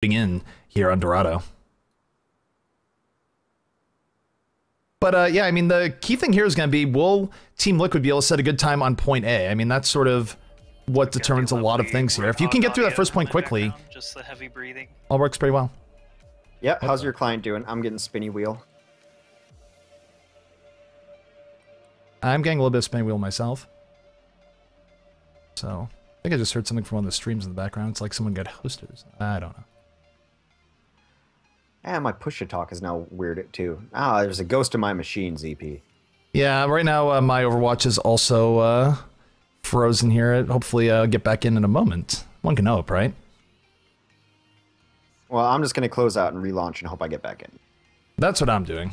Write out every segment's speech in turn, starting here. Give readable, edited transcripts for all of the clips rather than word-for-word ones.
in here on Dorado. But yeah, I mean, the key thing here is going to be, will Team Liquid be able to set a good time on point A? I mean, that's sort of what determines a lot of things here. If you can get through that first point quickly, just the heavy breathing. All works pretty well. Yep, how's your client doing? I'm getting spinny wheel. I'm getting a little bit of spinny wheel myself. So, I think I just heard something from one of the streams in the background. It's like someone got hosted. I don't know. And my push-to-talk is now weird too. Ah, there's a ghost in my machine, ZP. Yeah, right now my Overwatch is also frozen here. Hopefully I'll get back in a moment. One can hope, right? Well, I'm just going to close out and relaunch and hope I get back in. That's what I'm doing.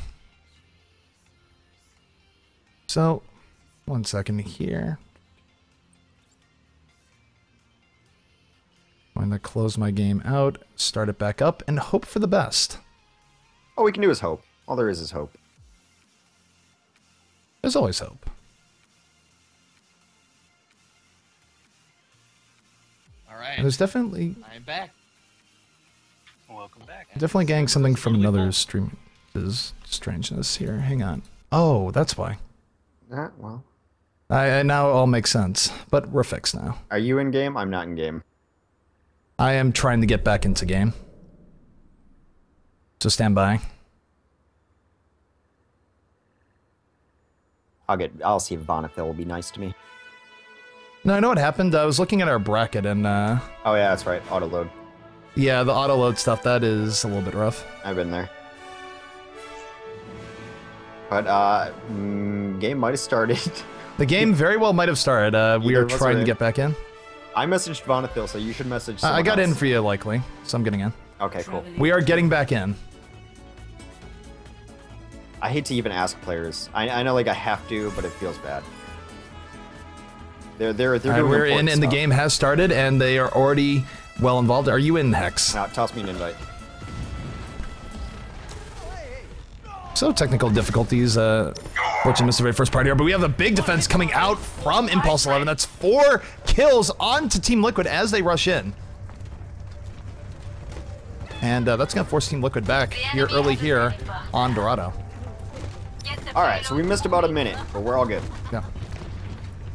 So, 1 second here. I'm going to close my game out, start it back up, and hope for the best. All we can do is hope. All there is hope. There's always hope. All right. There's definitely... I'm back. Welcome back. Definitely getting something from another stream. There's strangeness here. Hang on. Oh, that's why. Well. Now it all makes sense. But we're fixed now. Are you in game? I'm not in game. I am trying to get back into game. So stand by. I'll see if Bonafil will be nice to me. No, I know what happened. I was looking at our bracket and oh yeah, that's right. Auto load. Yeah, the auto load stuff, that is a little bit rough. I've been there. But game might have started. The game very well might have started. We are trying to get back in. I messaged Bonafil, so you should message someone I got else. in for you, likely. So I'm getting in. Okay, cool. We are getting back in. I hate to even ask players. I know like I have to, but it feels bad. They're doing we're in, and stuff. the game has started, and they are already well involved. Are you in, Hex? Now, toss me an invite. So technical difficulties. Fortunately missed the very first part here, but we have the big defense coming out from Impulse 11. That's 4 kills onto Team Liquid as they rush in. And that's going to force Team Liquid back here early here on Dorado. Alright, so we missed about a minute, but we're all good. Yeah.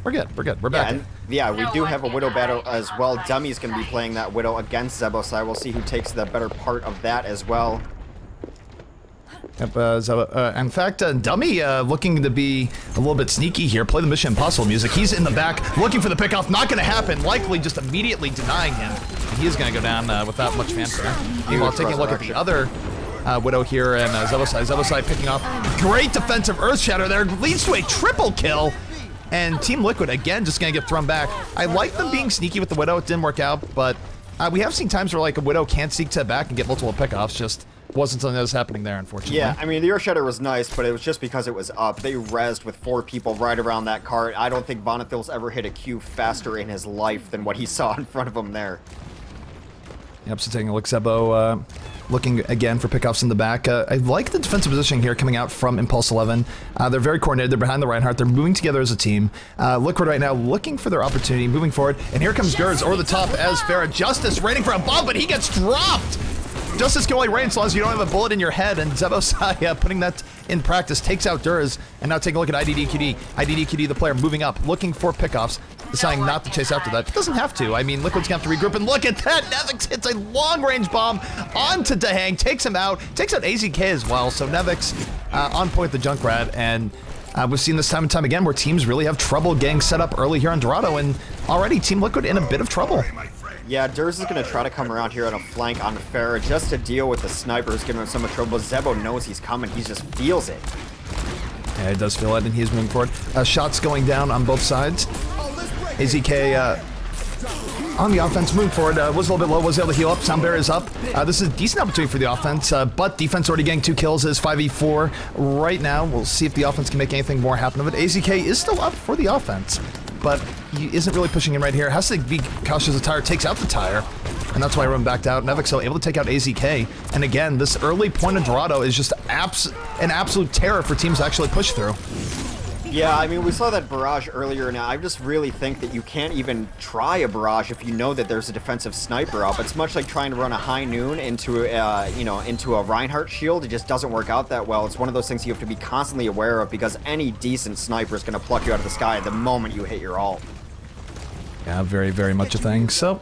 We're good, we're good. We're back. Yeah, we do have a Widow battle as well. Dummy's going to be playing that Widow against Zebosai. We'll see who takes the better part of that as well. Yep, in fact, Dummy looking to be a little bit sneaky here. Play the Mission Impossible music. He's in the back looking for the pickoff. Not going to happen. Likely just immediately denying him. And he is going to go down without much fanfare. Meanwhile, taking a look at the other Widow here and Zebosai. Zebosai picking off. Great defensive Earth Shatter there. Leads to a triple kill. And Team Liquid, again, just going to get thrown back. I like them being sneaky with the Widow. It didn't work out, but we have seen times where like a Widow can't sneak to the back and get multiple pickoffs. Just wasn't something that was happening there, unfortunately. Yeah, I mean, the Earth Shatter was nice, but it was just because it was up. They rezzed with 4 people right around that cart. I don't think Bonafil's ever hit a Q faster in his life than what he saw in front of him there. Yep, so taking a look, Zebo looking again for pickoffs in the back. I like the defensive positioning here coming out from Impulse 11. They're very coordinated. They're behind the Reinhardt. They're moving together as a team. Liquid right now looking for their opportunity, moving forward. And here comes Gers over the top as Farah Justice raining for a bomb, but he gets dropped! Justice can only rain so long as you don't have a bullet in your head, and Zebosai putting that in practice takes out Durs, and now taking a look at IDDQD. IDDQD, the player, moving up, looking for pickoffs, deciding not to chase after that. Doesn't have to. I mean, Liquid's gonna have to regroup, and look at that! Nevix hits a long-range bomb onto Dahang, takes him out, takes out AZK as well, so Nevix on point the Junkrat, and we've seen this time and time again where teams really have trouble getting set up early here on Dorado, and already Team Liquid in a bit of trouble. Yeah, Durs is going to try to come around here on a flank on Farah just to deal with the snipers, giving him so much trouble. Zebo knows he's coming. He just feels it. Yeah, he does feel it, and he's moving forward. Shots going down on both sides. AZK on the offense, moving forward. Was a little bit low, was able to heal up. Sound barrier is up. This is a decent opportunity for the offense, but defense already getting 2 kills. Is 5v4 right now. We'll see if the offense can make anything more happen of it. AZK is still up for the offense, but he isn't really pushing in right here. Has to be cautious. The tire takes out the tire, and that's why everyone backed out. Nevixo able to take out AZK, and again, this early point of Dorado is just an absolute terror for teams to actually push through. Yeah, I mean, we saw that barrage earlier, and I just really think that you can't even try a barrage if you know that there's a defensive sniper up. It's much like trying to run a high noon into into a Reinhardt shield. It just doesn't work out that well. It's one of those things you have to be constantly aware of because any decent sniper is going to pluck you out of the sky the moment you hit your ult. Yeah, very, very much a thing. So,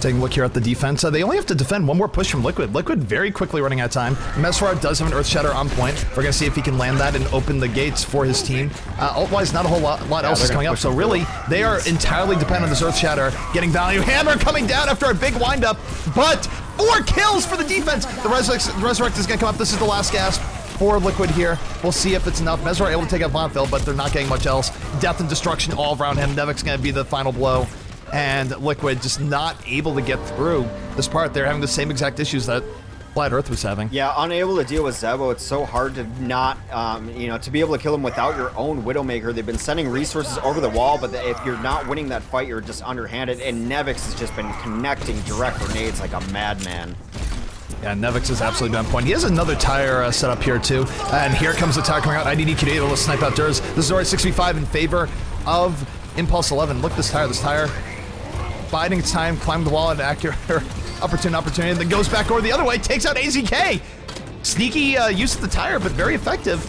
taking a look here at the defense, they only have to defend one more push from Liquid. Liquid very quickly running out of time. Mesrar does have an Earth Shatter on point. We're going to see if he can land that and open the gates for his team. Ult-wise, not a whole lot else is coming up, so really, they are entirely dependent on this Earth Shatter getting value. Hammer coming down after a big windup, but 4 kills for the defense! The Resurrect is going to come up. This is the last gasp for Liquid here. We'll see if it's enough. Mesrar able to take out Vonfil, but they're not getting much else. Death and destruction all around him. Nevic's going to be the final blow. And Liquid just not able to get through this part. They're having the same exact issues that Flat Earth was having. Yeah, unable to deal with Zebo. It's so hard to not, to be able to kill him without your own Widowmaker. They've been sending resources over the wall, but if you're not winning that fight, you're just underhanded. And Nevix has just been connecting direct grenades like a madman. Yeah, Nevix has absolutely been on point. He has another tire set up here too. And here comes the tire coming out. IDDQD able to snipe out Durs. This is already 6v5 in favor of Impulse 11. Look at this tire. This tire biding its time, climbing the wall at an accurate opportunity, and then goes back over the other way, takes out AZK. Sneaky use of the tire, but very effective.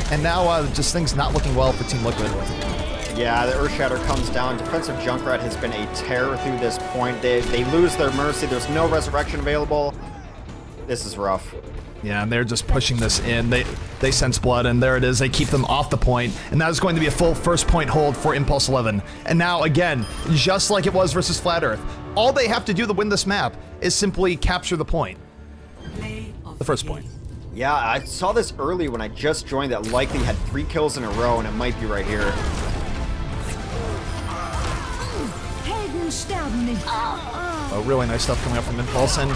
And now just things not looking well for Team Liquid. Yeah, the Earth Shatter comes down. Defensive Junkrat has been a terror through this point. They lose their Mercy. There's no Resurrection available. This is rough. Yeah, and they're just pushing this in. They sense blood, and there it is. They keep them off the point, and that is going to be a full first point hold for Impulse 11. And now, again, just like it was versus Flat Earth, all they have to do to win this map is simply capture the point. The first point. Yeah, I saw this early when I just joined that likely had 3 kills in a row, and it might be right here. Oh, really nice stuff coming up from Impulse, and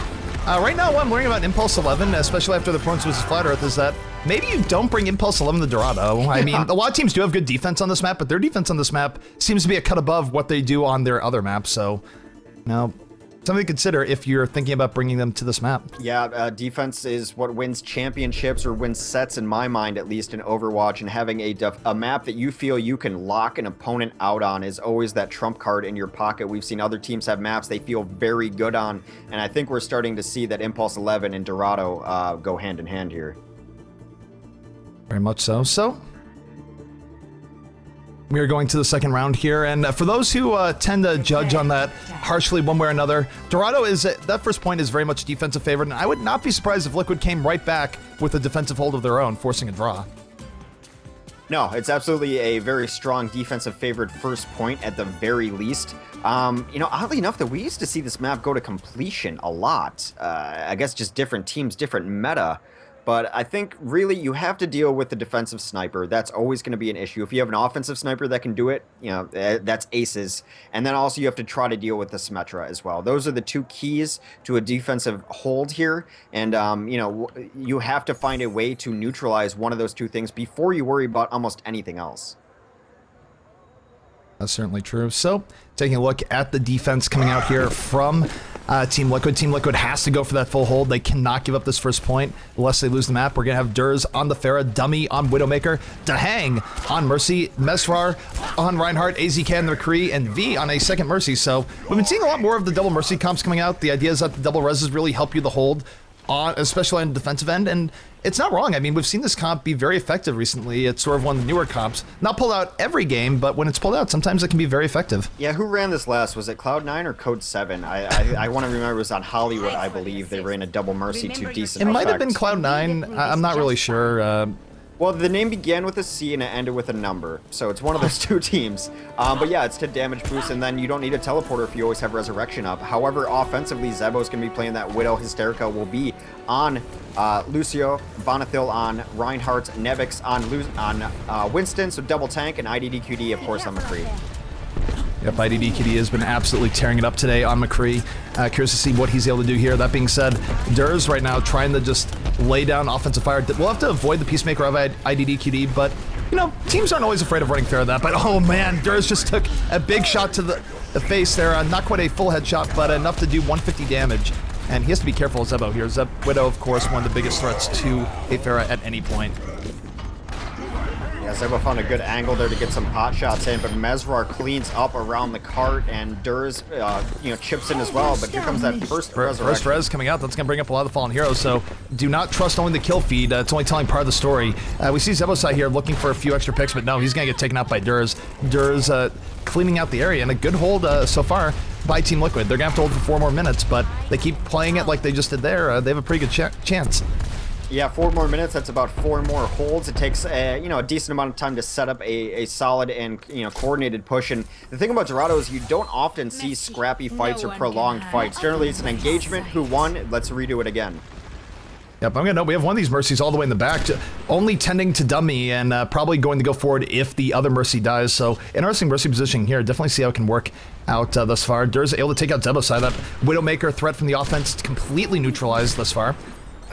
right now, what I'm learning about Impulse 11, especially after the performance versus Flat Earth, is that maybe you don't bring Impulse 11 to Dorado. I mean, a lot of teams do have good defense on this map, but their defense on this map seems to be a cut above what they do on their other maps, so, now, something to consider if you're thinking about bringing them to this map. Yeah, defense is what wins championships or wins sets in my mind, at least in Overwatch, and having a map that you feel you can lock an opponent out on is always that trump card in your pocket. We've seen other teams have maps they feel very good on, and I think we're starting to see that Impulse 11 and Dorado go hand in hand here. Very much so. So, we are going to the second round here, and for those who tend to judge on that harshly one way or another, Dorado is, that first point is very much defensive favored, and I would not be surprised if Liquid came right back with a defensive hold of their own, forcing a draw. No, it's absolutely a very strong defensive favored first point at the very least. Oddly enough, we used to see this map go to completion a lot. I guess just different teams, different meta. But I think really you have to deal with the defensive sniper. That's always going to be an issue. If you have an offensive sniper that can do it, that's aces. And then also you have to try to deal with the Symmetra as well. Those are the 2 keys to a defensive hold here. And, you have to find a way to neutralize one of those 2 things before you worry about almost anything else. That's certainly true. So, taking a look at the defense coming out here from Team Liquid. Team Liquid has to go for that full hold. They cannot give up this first point unless they lose the map. We're going to have Durs on the Pharah, Dummy on Widowmaker, Dahang on Mercy, Mesrar on Reinhardt, AZK on the McCree, and V on a second Mercy. So, we've been seeing a lot more of the double Mercy comps coming out. The idea is that the double reses really help you the hold, especially on the defensive end, and it's not wrong. I mean, we've seen this comp be very effective recently. It's sort of one of the newer comps. Not pulled out every game, but when it's pulled out, sometimes it can be very effective. Yeah, who ran this last? Was it Cloud9 or Code 7? I want to remember it was on Hollywood, I believe. They ran a double Mercy to decent effect. It might have been Cloud9. I'm not really sure. Well, the name began with a C and it ended with a number, so it's one of those 2 teams. But yeah, it's to damage boost, and then you don't need a teleporter if you always have Resurrection up. However, offensively, Zebo's going to be playing that Widow. Hysterica will be on Lucio, Bonathil on Reinhardt, Nevix on Winston, so double tank, and IDDQD, of course, on McCree. Yep, IDDQD has been absolutely tearing it up today on McCree. Curious to see what he's able to do here. That being said, Durs right now trying to just lay down offensive fire. We'll have to avoid the Peacemaker of IDDQD, but, teams aren't always afraid of running fair of that. But, oh man, Durs just took a big shot to the face there. Not quite a full headshot, but enough to do 150 damage. And he has to be careful of Zebo here. Widow, of course, one of the biggest threats to a Pharah at any point. Yeah, Zebo found a good angle there to get some pot shots in, but Mesrar cleans up around the cart, and Durs, chips in as well. But here comes that first resurrection. First res coming out. That's going to bring up a lot of the fallen heroes. So do not trust only the kill feed. It's only telling part of the story. We see Zebosai here looking for a few extra picks, but no, he's going to get taken out by Durs. Durs cleaning out the area, and a good hold so far by Team Liquid. They're going to have to hold for 4 more minutes, but they keep playing it like they just did there. They have a pretty good chance. Yeah, 4 more minutes. That's about 4 more holds. It takes a decent amount of time to set up a solid and coordinated push. And the thing about Dorado is you don't often see scrappy fights or prolonged fights. Generally, it's an engagement. Who won? Let's redo it again. Yep, I'm gonna know. We have one of these Mercies all the way in the back, only tending to dummy and probably going to go forward if the other Mercy dies. So interesting Mercy positioning here. Definitely see how it can work out thus far. Durs able to take out Zebosai. That Widowmaker threat from the offense completely neutralized thus far.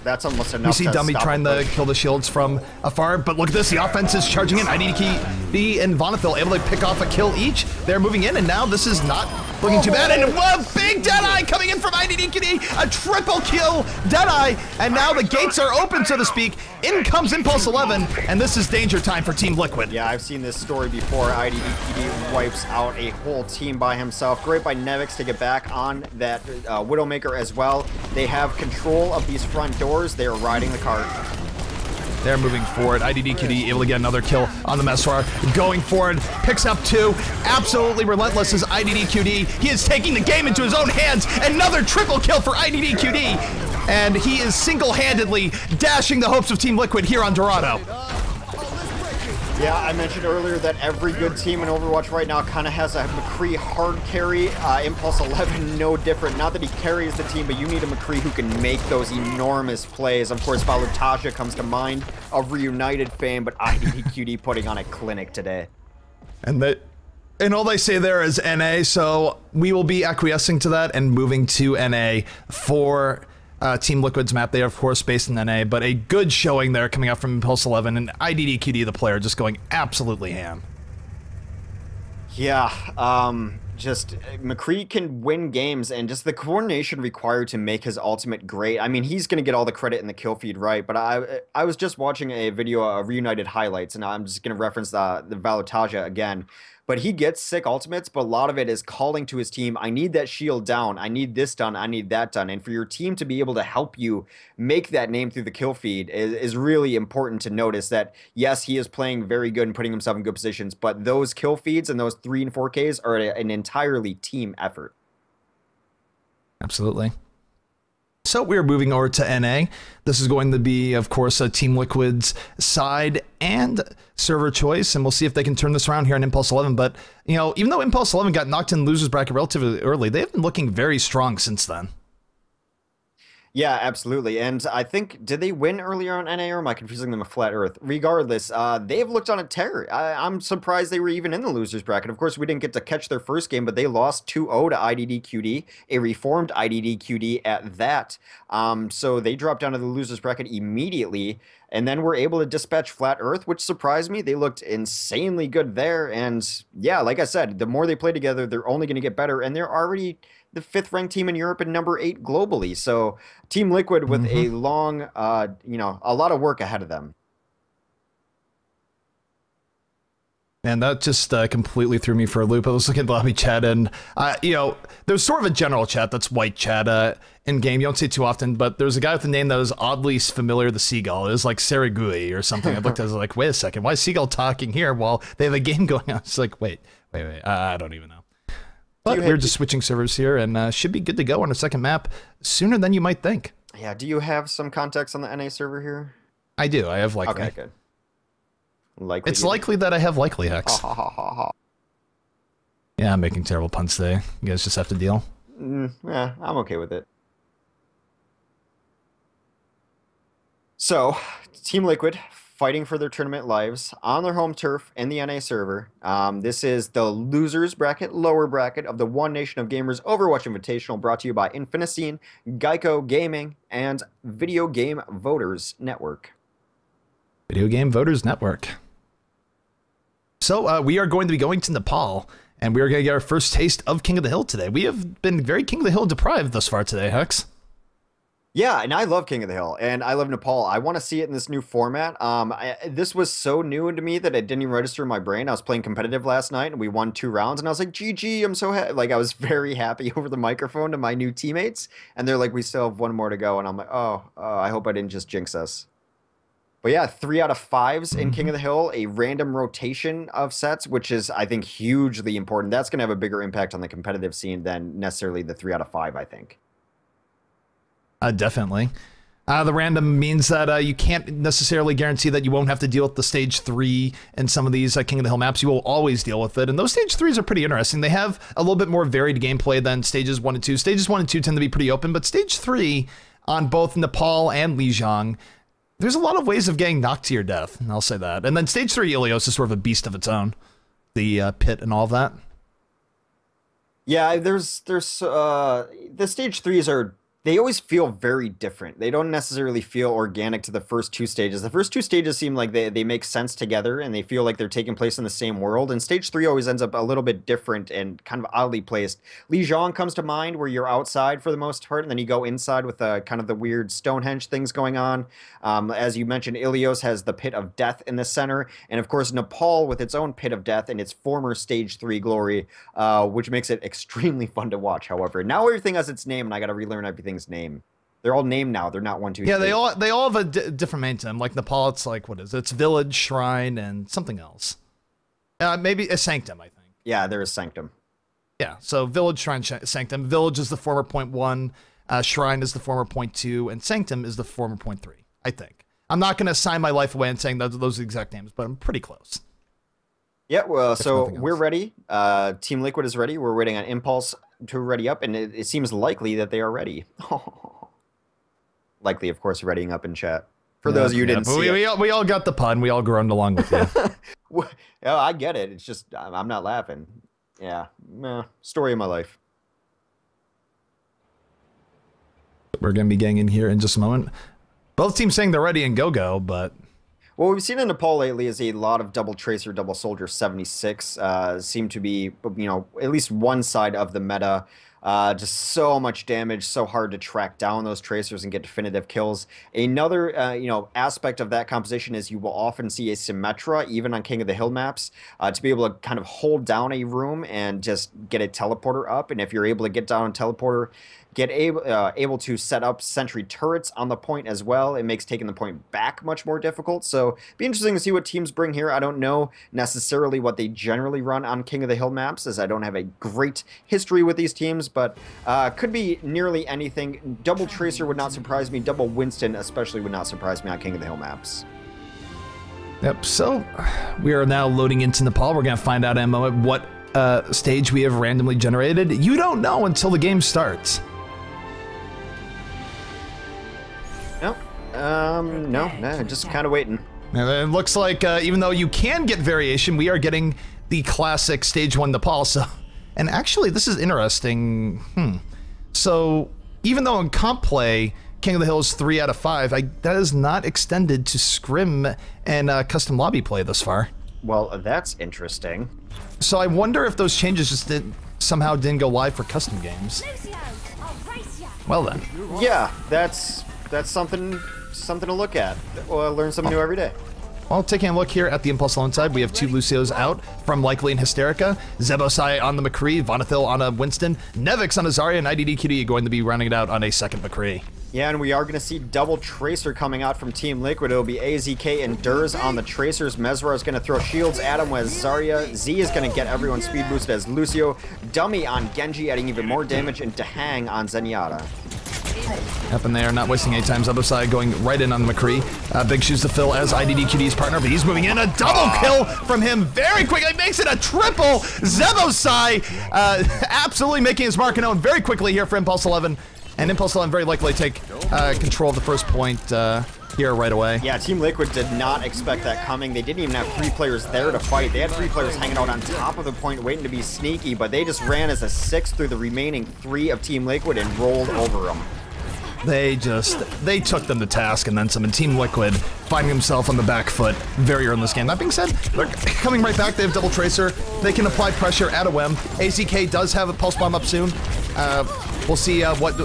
That's almost enough. We see Dummy trying to kill the shields from afar, but look at this. The offense is charging in. IDDQD and Vonethil able to pick off a kill each. They're moving in, and now this is not looking too bad. And a big Deadeye coming in from IDDQD. A triple kill Deadeye, and now the gates are open, so to speak. In comes Impulse 11, and this is danger time for Team Liquid. Yeah, I've seen this story before. IDDQD wipes out a whole team by himself. Great by Nevix to get back on that Widowmaker as well. They have control of these front doors. They are riding the cart. They're moving forward. IDDQD able to get another kill on the Mesrar. Going forward, picks up 2. Absolutely relentless is IDDQD. He is taking the game into his own hands. Another triple kill for IDDQD. And he is single-handedly dashing the hopes of Team Liquid here on Dorado. Yeah, I mentioned earlier that every good team in Overwatch right now kind of has a McCree hard carry. Impulse 11, no different. Not that he carries the team, but you need a McCree who can make those enormous plays. Of course, Valutaja comes to mind of Reunited fame, but IDDQD putting on a clinic today. And all they say there is NA, so we will be acquiescing to that and moving to NA for Team Liquid's map. They are, of course, based in NA, but a good showing there coming out from Impulse 11, and IDDQD, the player, just going absolutely ham. Yeah, just McCree can win games, and just the coordination required to make his ultimate great. I mean, he's going to get all the credit in the kill feed, right? But I was just watching a video of Reunited highlights, and I'm just going to reference the Valutaja again. But he gets sick ultimates, but a lot of it is calling to his team, I need that shield down, I need this done, I need that done. And for your team to be able to help you make that name through the kill feed is really important to notice that, yes, he is playing very good and putting himself in good positions, but those kill feeds and those 3 and 4Ks are an entirely team effort. Absolutely. So we're moving over to NA. This is going to be, of course, Team Liquid's side and server choice, and we'll see if they can turn this around here on Impulse 11. But, even though Impulse 11 got knocked in losers bracket relatively early, they've been looking very strong since then. Yeah, absolutely. And I think, did they win earlier on NA, or am I confusing them with Flat Earth? Regardless, they've looked on a tear. I'm surprised they were even in the losers bracket. Of course, we didn't get to catch their first game, but they lost 2-0 to IDDQD, a reformed IDDQD at that. So they dropped down to the losers bracket immediately, and then were able to dispatch Flat Earth, which surprised me. They looked insanely good there. And yeah, like I said, the more they play together, they're only going to get better. And they're already the 5th ranked team in Europe and number 8 globally. So Team Liquid with a long, a lot of work ahead of them. And that just completely threw me for a loop. I was looking at the lobby chat, and there's sort of a general chat that's white chat in game. You don't see it too often, but there's a guy with a name that is oddly familiar to Seagull. It was like Serigui or something. I looked at it, I was like, wait a second, why is Seagull talking here while they have a game going on? It's like, wait, I don't even know. But we're just switching servers here, and should be good to go on a second map sooner than you might think. Yeah, do you have some context on the NA server here? I do. I have likely. Okay, good. Likely. It's likely that I have likely Hex. Yeah, I'm making terrible puns today. You guys just have to deal. Yeah, I'm okay with it. So, Team Liquid fighting for their tournament lives on their home turf in the NA server. This is the losers bracket, lower bracket of the One Nation of Gamers Overwatch Invitational, brought to you by Infinicine, Geico Gaming, and Video Game Voters Network. Video Game Voters Network. So we are going to be going to Nepal, and we are going to get our first taste of King of the Hill today. We have been very King of the Hill deprived thus far today, Hex. Yeah, and I love King of the Hill, and I love Nepal. I want to see it in this new format. This was so new to me that it didn't even register in my brain. I was playing competitive last night, and we won 2 rounds, and I was like, "GG, I'm so happy!" Like I was very happy over the microphone to my new teammates, and they're like, "We still have one more to go," and I'm like, "Oh, I hope I didn't just jinx us." But yeah, 3 out of 5s in King of the Hill, a random rotation of sets, which is, I think, hugely important. That's going to have a bigger impact on the competitive scene than necessarily the 3 out of 5, I think. Definitely. The random means that you can't necessarily guarantee that you won't have to deal with the stage 3 in some of these King of the Hill maps. You will always deal with it, and those stage 3s are pretty interesting. They have a little bit more varied gameplay than stages 1 and 2. Stages 1 and 2 tend to be pretty open, but stage 3 on both Nepal and Lijiang, there's a lot of ways of getting knocked to your death, and I'll say that. And then stage 3 Ilios is sort of a beast of its own. The pit and all of that. Yeah, the stage 3s are, they always feel very different. They don't necessarily feel organic to the first 2 stages. The first 2 stages seem like they make sense together and they feel like they're taking place in the same world. And stage 3 always ends up a little bit different and kind of oddly placed. Lijiang comes to mind, where you're outside for the most part, and then you go inside with kind of the weird Stonehenge things going on. As you mentioned, Ilios has the Pit of Death in the center. And of course, Nepal with its own Pit of Death and its former stage 3 glory, which makes it extremely fun to watch, however. Now everything has its name and I got to relearn everything name. They're all named now. They're not 1, 2, 3. Yeah, they all have a different main to them. Like Nepal, it's like, what is it? It's Village, Shrine, and something else. Maybe a Sanctum, I think. Yeah, there is Sanctum. Yeah, so Village, Shrine, Sanctum. Village is the former point 1, Shrine is the former point 2, and Sanctum is the former point 3, I think. I'm not going to sign my life away and saying those are the exact names, but I'm pretty close. Yeah, well, so we're ready. Team Liquid is ready. We're waiting on Impulse to ready up, and it seems likely that they are ready. Likely, of course, readying up in chat. For those of you who didn't see it. We all got the pun. We all groaned along with you. Yeah, I get it. It's just, I'm not laughing. Yeah, story of my life. We're going to be getting in here in just a moment. Both teams saying they're ready and go, but... What we've seen in Nepal lately is a lot of double Tracer, double Soldier 76 seem to be, at least one side of the meta. Just so much damage, so hard to track down those Tracers and get definitive kills. Another, aspect of that composition is you will often see a Symmetra, even on King of the Hill maps, to be able to kind of hold down a room and just get a teleporter up. And if you're able to get down a teleporter, get able to set up sentry turrets on the point as well. It makes taking the point back much more difficult. So it'd be interesting to see what teams bring here. I don't know necessarily what they generally run on King of the Hill maps, as I don't have a great history with these teams, but could be nearly anything. Double Tracer would not surprise me. Double Winston especially would not surprise me on King of the Hill maps. Yep, so we are now loading into Nepal. We're going to find out, Emma, what stage we have randomly generated. You don't know until the game starts. No, just kind of waiting. And it looks like even though you can get variation, we are getting the classic stage 1 Nepal. So, and actually, this is interesting. So, even though in comp play, King of the Hill is 3 out of 5, that is not extended to scrim and custom lobby play thus far. Well, that's interesting. So I wonder if those changes just somehow didn't go live for custom games. Well then. Yeah, that's something to look at. We'll learn something new every day. Well, taking a look here at the Impulse Alone side, we have 2 Lucios out from Likely and Hysterica, Zebosai on the McCree, Vonathil on a Winston, Nevix on a Zarya, and IDDQD going to be rounding it out on a second McCree. Yeah, and we are going to see double Tracer coming out from Team Liquid. It'll be AZK and Durs on the Tracers. Mesra is going to throw shields at him with Zarya. Z is going to get everyone speed boosted as Lucio. Dummy on Genji, adding even more damage, and Dahang on Zenyatta. Up in there, not wasting any time. Zebosai going right in on McCree. Big shoes to fill as IDDQD's partner, but he's moving in. A double kill from him very quickly. Makes it a triple. Zebosai absolutely making his mark known very quickly here for Impulse 11. And Impulse 11 very likely take control of the first point here right away. Yeah, Team Liquid did not expect that coming. They didn't even have 3 players there to fight. They had 3 players hanging out on top of the point waiting to be sneaky, but they just ran as a 6 through the remaining 3 of Team Liquid and rolled over them. They took them to task and then some, and Team Liquid finding himself on the back foot very early in this game. That being said, they're coming right back. They have double Tracer. They can apply pressure at a whim. AZK does have a Pulse Bomb up soon. We'll see what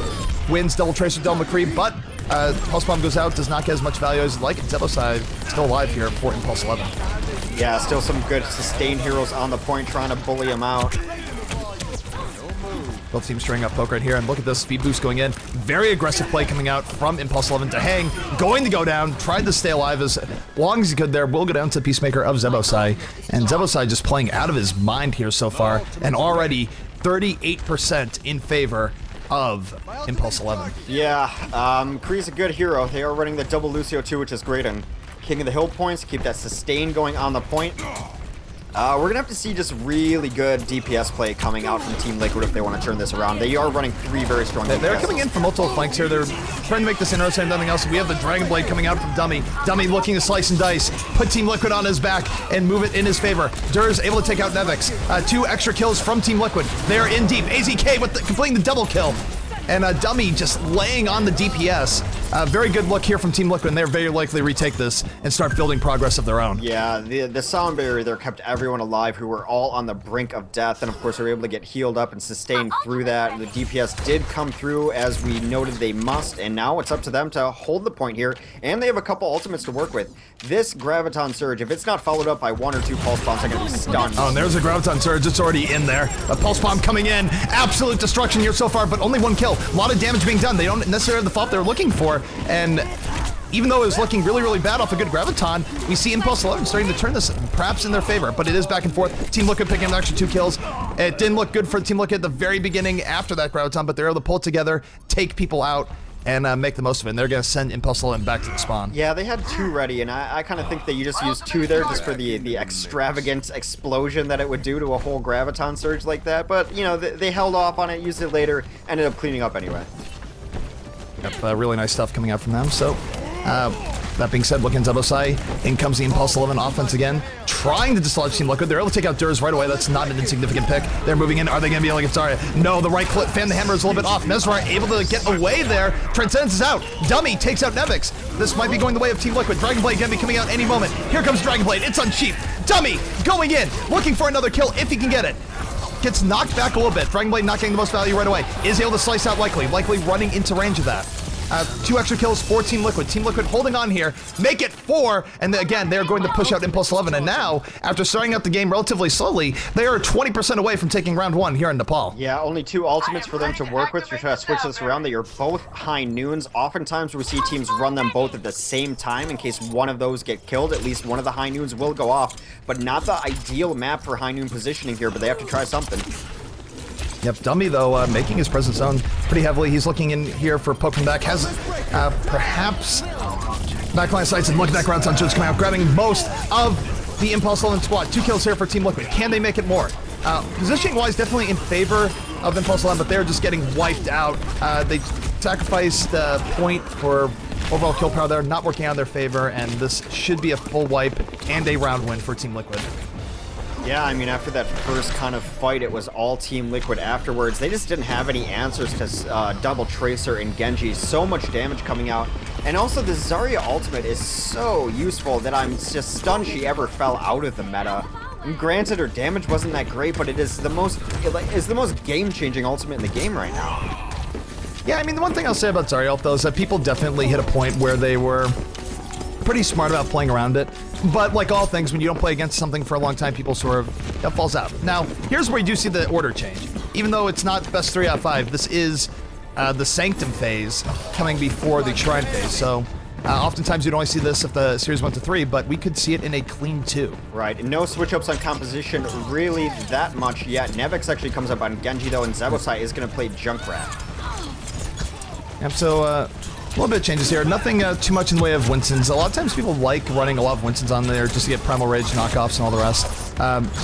wins double Tracer, double McCree, but Pulse Bomb goes out, does not get as much value as like. Zebosai still alive here for Impulse 11. Yeah, still some good sustained heroes on the point trying to bully him out. Both teams string up poke right here, and look at this speed boost going in. Very aggressive play coming out from Impulse 11 to hang, going to go down, tried to stay alive as long as he could there, will go down to Peacemaker of Zebosai, and Zebosai just playing out of his mind here so far, and already 38% in favor of Impulse 11. Yeah, Kree's a good hero. They are running the double Lucio too, which is great, and King of the Hill points, keep that sustain going on the point. We're going to have to see just really good DPS play coming out from Team Liquid if they want to turn this around. They are running 3 very strong DPS. They're coming in from multiple flanks here. They're trying to make this interesting and nothing else. We have the Dragon Blade coming out from Dummy. Dummy looking to slice and dice, put Team Liquid on his back, and move it in his favor. Durz able to take out Nevix. 2 extra kills from Team Liquid. They're in deep. AZK with completing the double kill. And Dummy just laying on the DPS. Very good look here from Team Liquid, and they're very likely to retake this and start building progress of their own. Yeah, the sound barrier there kept everyone alive who were all on the brink of death, and of course they were able to get healed up and sustained through that. The DPS did come through as we noted they must, and now it's up to them to hold the point here, and they have a couple ultimates to work with. This Graviton Surge, if it's not followed up by 1 or 2 Pulse Bombs, they're going to be stunned. Oh, and there's a Graviton Surge. It's already in there. A Pulse Bomb coming in. Absolute destruction here so far, but only 1 kill. A lot of damage being done. They don't necessarily have the fault they're looking for, and even though it was looking really, really bad off a good Graviton, we see Impulse 11 starting to turn this perhaps in their favor, but it is back and forth. Team Liquid picking up an extra 2 kills. It didn't look good for Team Liquid at the very beginning after that Graviton, but they're able to pull it together, take people out, and make the most of it. And they're going to send Impulse 11 back to the spawn. Yeah, they had 2 ready, and I kind of think that you just used 2 there just for the extravagant explosion that it would do to a whole Graviton Surge like that. But, you know, they held off on it, used it later, ended up cleaning up anyway. Yep, really nice stuff coming out from them. So, that being said, looking at Zebosai, in comes the Impulse 11 offense again, trying to dislodge Team Liquid. They're able to take out Durz right away. That's not an insignificant pick. They're moving in. Are they going to be able to get Zarya? No, the right clip, fan the hammer is a little bit off. Mesra able to get away there. Transcendence is out. Dummy takes out Nevix. This might be going the way of Team Liquid. Dragon Blade going to be coming out any moment. Here comes Dragon Blade. It's on cheap. Dummy going in, looking for another kill if he can get it. Gets knocked back a little bit. Dragon Blade not getting the most value right away. Is able to slice out Likely running into range of that. 2 extra kills for Team Liquid. Team Liquid holding on here, make it 4, and again, they're going to push out Impulse 11, and now, after starting out the game relatively slowly, they are 20% away from taking round 1 here in Nepal. Yeah, only 2 ultimates for them to work with to try to switch this around. They are both high noons. Oftentimes, we see teams run them both at the same time in case one of those get killed. At least one of the high noons will go off, but not the ideal map for high noon positioning here, but they have to try something. Yep, Dummy, though, making his presence known pretty heavily. He's looking in here for poke from back. Has perhaps backline sights, and look at that ground sound just coming out, grabbing most of the Impulse 11 squad. 2 kills here for Team Liquid. Can they make it more? Positioning-wise, definitely in favor of Impulse 11, but they're just getting wiped out. They sacrificed the point for overall kill power there, not working out in their favor, and this should be a full wipe and a round win for Team Liquid. Yeah, I mean, after that first kind of fight, it was all Team Liquid afterwards. They just didn't have any answers to double Tracer and Genji. So much damage coming out. And also, the Zarya ultimate is so useful that I'm just stunned she ever fell out of the meta. And granted, her damage wasn't that great, but it is the most game-changing ultimate in the game right now. Yeah, I mean, the one thing I'll say about Zarya ult, though, is that people definitely hit a point where they were pretty smart about playing around it. But like all things, when you don't play against something for a long time, people sort of, that falls out. Now, here's where you do see the order change. Even though it's not best 3 out of 5, this is the Sanctum phase coming before the Shrine phase. So oftentimes you'd only see this if the series went to 3, but we could see it in a clean 2. Right, and no switch-ups on composition really that much yet. Nevix actually comes up on Genji, though, and Zebosai is going to play Junkrat. Yep, so a little bit of changes here. Nothing too much in the way of Winston's. A lot of times people like running a lot of Winston's on there just to get Primal Rage knockoffs and all the rest.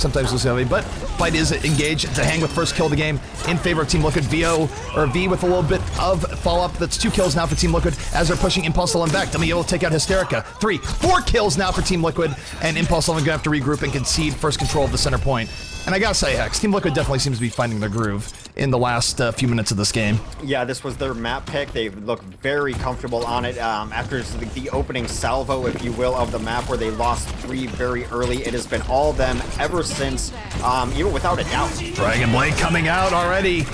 Sometimes we'll see, but fight is engaged to hang with first kill of the game in favor of Team Liquid. V with a little bit of follow-up. That's 2 kills now for Team Liquid as they're pushing Impulse 11 back. Dummy able to take out Hysterica. 3, 4 kills now for Team Liquid, and Impulse 11 gonna have to regroup and concede first control of the center point. And I gotta say, Hex, Team Liquid definitely seems to be finding their groove in the last few minutes of this game. Yeah, this was their map pick. They look very comfortable on it. After the opening salvo, if you will, of the map where they lost 3 very early, it has been all them ever since, even without a doubt. Dragon Blade coming out already.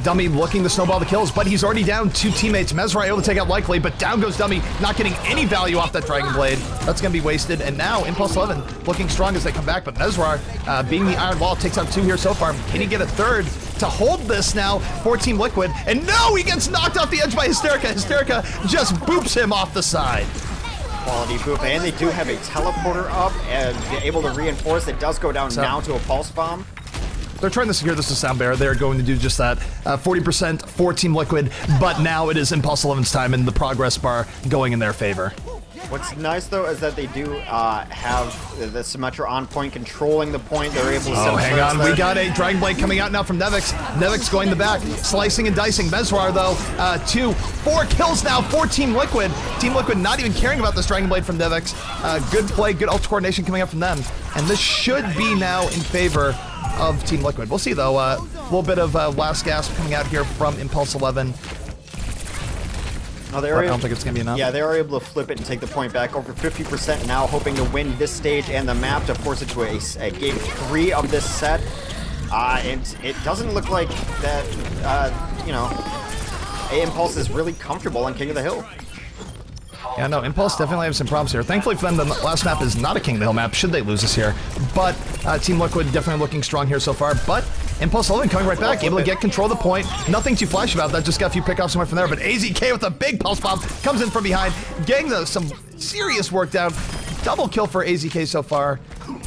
Dummy looking to snowball the kills, but he's already down 2 teammates. Mesrar able to take out Likely, but down goes Dummy, not getting any value off that Dragon Blade. That's going to be wasted, and now Impulse 11 looking strong as they come back, but Mesrar, being the Iron Wall, takes out 2 here so far. Can he get a third to hold this now for Team Liquid? And no, he gets knocked off the edge by Hysterica. Hysterica just boops him off the side. Quality boop, and they do have a teleporter up and able to reinforce. It does go down now to a pulse bomb. They're trying to secure this to Sound Bearer. They're going to do just that. 40% for Team Liquid, but now it is Impulse 11's time and the progress bar going in their favor. What's nice, though, is that they do have the Symmetra on point, controlling the point. They're able to Oh, hang on. We got a Dragon Blade coming out now from Nevix. Nevix going the back, slicing and dicing. Mesrar, though, 4 kills now for Team Liquid. Team Liquid not even caring about this Dragon Blade from Nevix. Good play, good ult coordination coming up from them. And this should be now in favor of Team Liquid. We'll see, though. A little bit of last gasp coming out here from Impulse 11. Oh, I don't think it's going to be enough. Yeah, they are able to flip it and take the point back. Over 50% now, hoping to win this stage and the map to force it to a game 3 of this set. And it doesn't look like that, you know, Impulse is really comfortable on King of the Hill. Yeah, no, Impulse definitely have some problems here. Thankfully for them, the last map is not a King of the Hill map, should they lose this here. But Team Liquid definitely looking strong here so far. But Impulse 11 coming right back, able to get control of the point. Nothing too flash about that, just got a few pickoffs somewhere from there. But AZK with a big pulse bomb comes in from behind, getting some serious work down. Double kill for AZK so far.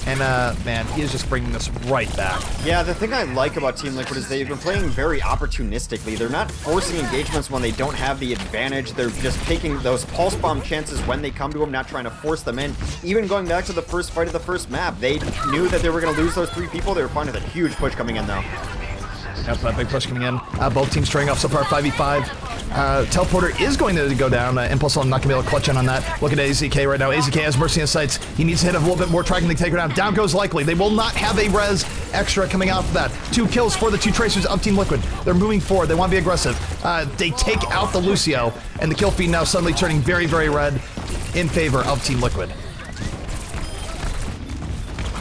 And, man, he is just bringing this right back. Yeah, the thing I like about Team Liquid is they've been playing very opportunistically. They're not forcing engagements when they don't have the advantage. They're just taking those pulse bomb chances when they come to them, not trying to force them in. Even going back to the first fight of the first map, they knew that they were going to lose those 3 people. They were fine with a huge push coming in, though. Yep, a big push coming in. Both teams trading off so far, 5v5. Teleporter is going to go down. Impulse 11 not going to be able to clutch in on that. Look at AZK right now. AZK has Mercy in his sights. He needs to hit a little bit more tracking to take her down. Down goes Likely. They will not have a res extra coming out for that. 2 kills for the 2 Tracers of Team Liquid. They're moving forward. They want to be aggressive. They take out the Lucio, and the kill feed now suddenly turning very, very red in favor of Team Liquid.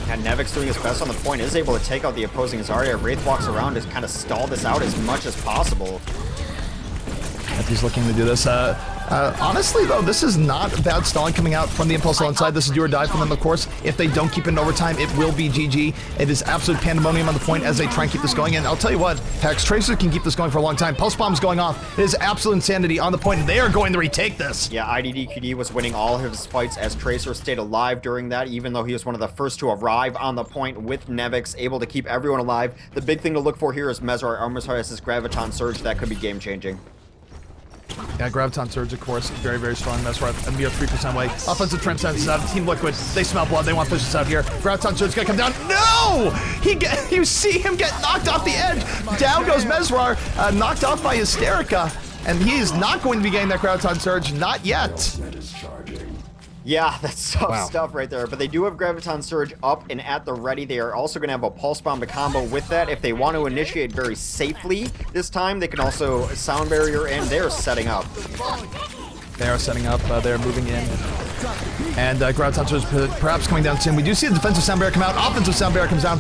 And Nevix doing his best on the point, is able to take out the opposing Zarya. Wraith walks around to kind of stall this out as much as possible. If he's looking to do this. Honestly, though, this is not bad stalling coming out from the Impulse on side. This is do or die for them, of course. If they don't keep it in overtime, it will be GG. It is absolute pandemonium on the point as they try and keep this going. And I'll tell you what, Hex, Tracer can keep this going for a long time. Pulse Bomb's going off. It is absolute insanity on the point, and they are going to retake this. Yeah, IDDQD was winning all of his fights as Tracer stayed alive during that, even though he was one of the first to arrive on the point with Nevix, able to keep everyone alive. The big thing to look for here is Mesrar. Mesrar has his Graviton Surge. That could be game-changing. Yeah, Graviton Surge, of course, very, very strong. Mesrar a mere 3% away. Offensive Transcendence is out. Team Liquid, they smell blood. They want to push this out here. Graviton Surge gonna come down. No! You see him get knocked off the edge. Down goes Mesrar, knocked off by Hysterica. And he is not going to be getting that Graviton Surge, not yet. Yeah, that's tough stuff right there. But they do have Graviton Surge up and at the ready. They are also going to have a Pulse Bomb to combo with that. If they want to initiate very safely this time, they can also Sound Barrier in. They're setting up. They are setting up. They're moving in. And Graviton Surge perhaps coming down soon. We do see the defensive Sound Barrier come out. Offensive Sound Barrier comes down.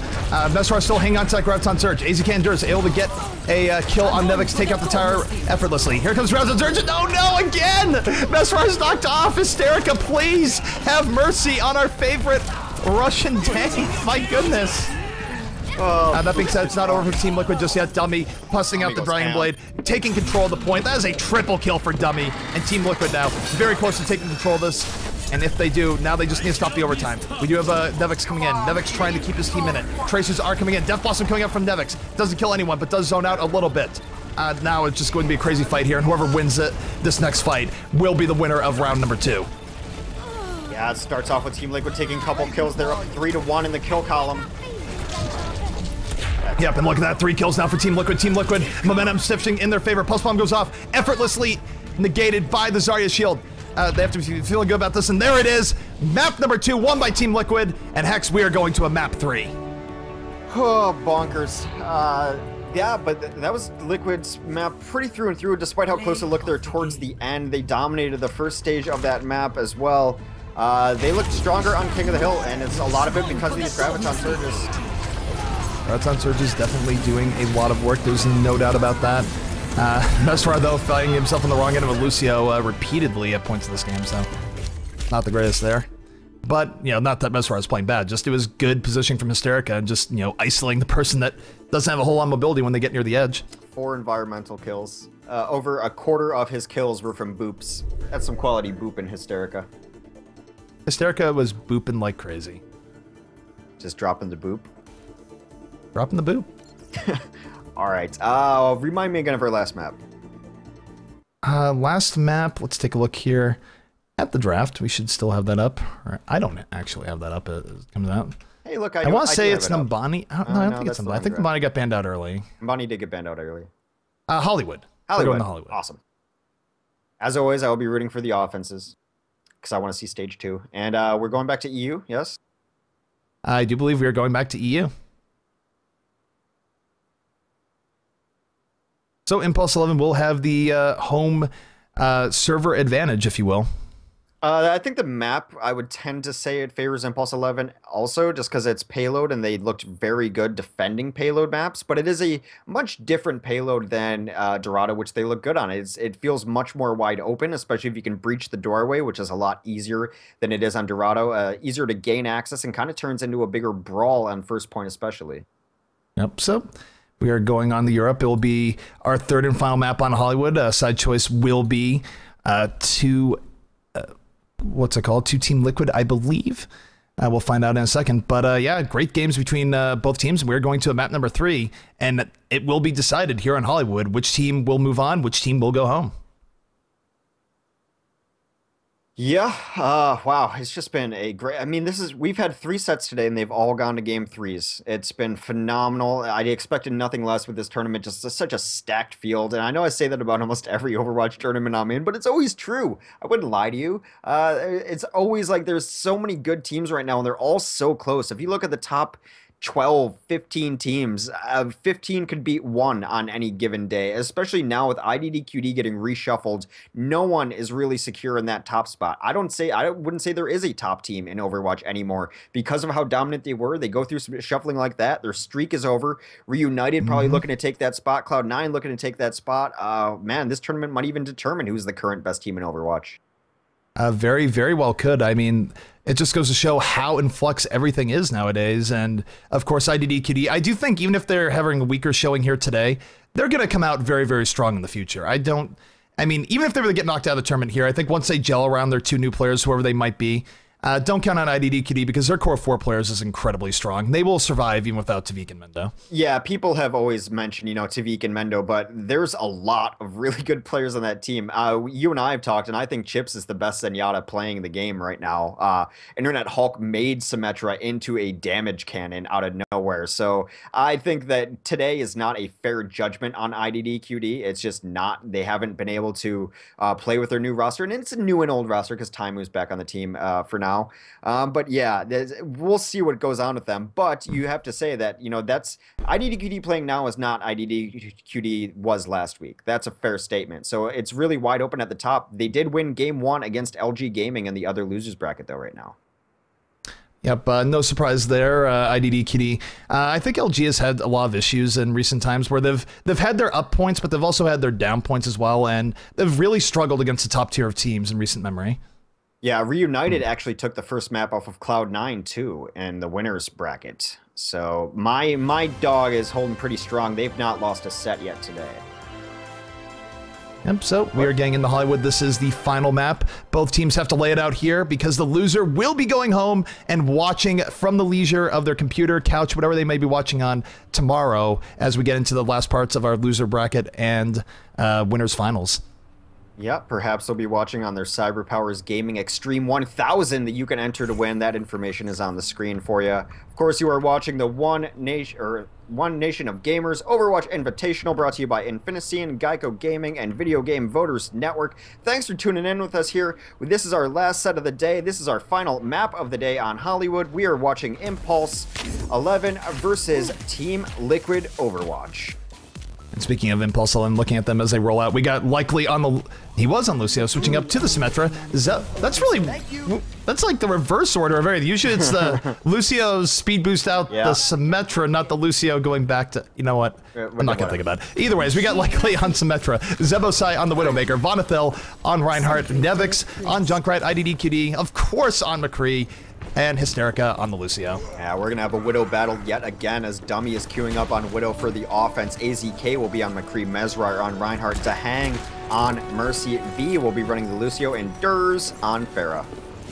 Mesrar still hanging on to that Graviton Surge. AZK endures, able to get a kill on Nevix, take out the tower effortlessly. Here comes Graviton Surge. No, no, again! Mesrar's knocked off. Hysterica, please have mercy on our favorite Russian tank. My goodness. That being said, it's not over for Team Liquid just yet. Dummy busting out the Dragon Blade, taking control of the point. That is a triple kill for Dummy and Team Liquid now. Very close to taking control of this. And if they do, now they just need to stop the overtime. We do have Nevix coming in. Nevix trying to keep his team in it. Tracers are coming in. Death Blossom coming up from Nevix. Doesn't kill anyone, but does zone out a little bit. Now it's just going to be a crazy fight here, and whoever wins this next fight will be the winner of round number 2. Yeah, it starts off with Team Liquid taking a couple kills. They're up 3-1 in the kill column. Yep, and look at that, 3 kills now for Team Liquid. Team Liquid, momentum shifting in their favor. Pulse Bomb goes off, effortlessly negated by the Zarya shield. They have to be feeling good about this, and there it is. Map number 2, won by Team Liquid, and Hex, we are going to a map 3. Oh, bonkers. Yeah, but that was Liquid's map pretty through and through, despite how close it looked there towards the end. They dominated the first stage of that map as well. They looked stronger on King of the Hill, and it's a lot of it because of these Graviton Surges. Redstone Surge is definitely doing a lot of work. There's no doubt about that. Mesfar, though, finding himself on the wrong end of a Lucio repeatedly at points of this game, so not the greatest there. But, you know, not that Mesfar was playing bad, just it was good positioning from Hysterica and just, you know, isolating the person that doesn't have a whole lot of mobility when they get near the edge. 4 environmental kills. Over a quarter of his kills were from boops. That's some quality boop in Hysterica. Hysterica was booping like crazy. Just dropping the boop. Dropping the boop. All right. Remind me again of our last map. Last map, let's take a look here at the draft. We should still have that up. Or I don't actually have that up. It comes out. Hey, look, I want to say it's Nambani. I don't think it's Nambani. I think Nambani got banned out early. Nambani did get banned out early. Hollywood. Hollywood. Hollywood. Awesome. As always, I will be rooting for the offenses because I want to see stage 2. And we're going back to EU, yes? I do believe we are going back to EU. So Impulse 11 will have the home server advantage, if you will. I think the map, I would tend to say it favors Impulse 11 also, just because it's payload and they looked very good defending payload maps, but it is a much different payload than Dorado, which they look good on. It feels much more wide open, especially if you can breach the doorway, which is a lot easier than it is on Dorado. Easier to gain access and kind of turns into a bigger brawl on first point especially. Yep, so we are going on the Europe. It will be our third and final map on Hollywood. Side choice will be what's it called? 2 Team Liquid, I believe. We'll find out in a second. But yeah, great games between both teams. We're going to map number 3, and it will be decided here on Hollywood which team will move on, which team will go home. Yeah, wow, it's just been a great, I mean, we've had 3 sets today and they've all gone to game 3s. It's been phenomenal. I expected nothing less with this tournament, just such a stacked field. And I know I say that about almost every Overwatch tournament I'm in, but it's always true. I wouldn't lie to you. It's always like there's so many good teams right now and they're all so close. If you look at the top 12, 15 teams, 15 could beat 1 on any given day, especially now with IDDQD getting reshuffled. No one is really secure in that top spot. I wouldn't say there is a top team in Overwatch anymore because of how dominant they were. They go through some shuffling like that. Their streak is over. Reunited probably looking to take that spot. Cloud9 looking to take that spot. Man, this tournament might even determine who's the current best team in Overwatch. Very, very well could. I mean, it just goes to show how in flux everything is nowadays. And of course, IDDQD, I do think even if they're having a weaker showing here today, they're going to come out very, very strong in the future. I mean, even if they were to get knocked out of the tournament here, I think once they gel around their 2 new players, whoever they might be, don't count on IDDQD because their core 4 players is incredibly strong. They will survive even without Tavik and Mendo. Yeah, people have always mentioned, Tavik and Mendo, but there's a lot of really good players on that team. You and I have talked, and I think Chips is the best Zenyatta playing the game right now. Internet Hulk made Symmetra into a damage cannon out of nowhere. So I think that today is not a fair judgment on IDDQD. It's just not. They haven't been able to play with their new roster, and it's a new and old roster because Taimu's back on the team for now. But yeah, we'll see what goes on with them. But you have to say that, that's IDDQD playing now is not IDDQD was last week. That's a fair statement. So it's really wide open at the top. They did win game 1 against LG Gaming in the other losers bracket though right now. Yep, no surprise there, IDDQD. I think LG has had a lot of issues in recent times where they've had their up points, but they've also had their down points as well, and they've really struggled against the top tier of teams in recent memory. Yeah, Reunited actually took the first map off of Cloud9 too in the winners bracket. So my dog is holding pretty strong. They've not lost a set yet today. Yep, so we are getting into Hollywood. This is the final map. Both teams have to lay it out here because the loser will be going home and watching from the leisure of their computer, couch, whatever they may be watching on tomorrow as we get into the last parts of our loser bracket and winners finals. Yep, perhaps they'll be watching on their CyberPowers Gaming Extreme 1000 that you can enter to win. That information is on the screen for you. Of course, you are watching the One Nation of Gamers Overwatch Invitational, brought to you by Infinician, Geico Gaming, and Video Game Voters Network. Thanks for tuning in with us here. This is our last set of the day. This is our final map of the day on Hollywood. We are watching Impulse 11 versus Team Liquid Overwatch. And speaking of Impulse, I'm looking at them as they roll out. We got Likely on the... He was on Lucio, switching up to the Symmetra. That's really... That's like the reverse order of everything. Usually it's the Lucio's speed boost out the Symmetra, not the Lucio going back to... You know what? I'm not going to think about it. Either ways, we got Likely on Symmetra, Zebosai on the Widowmaker, Vonethil on Reinhardt, Nevix on Junkrat, IDDQD, of course on McCree, and Hysterica on the Lucio. Yeah, we're going to have a Widow battle yet again as Dummy is queuing up on Widow for the offense. AZK will be on McCree, Mesrar on Reinhardt, Dahang on Mercy, V will be running the Lucio, and Durs on Pharah.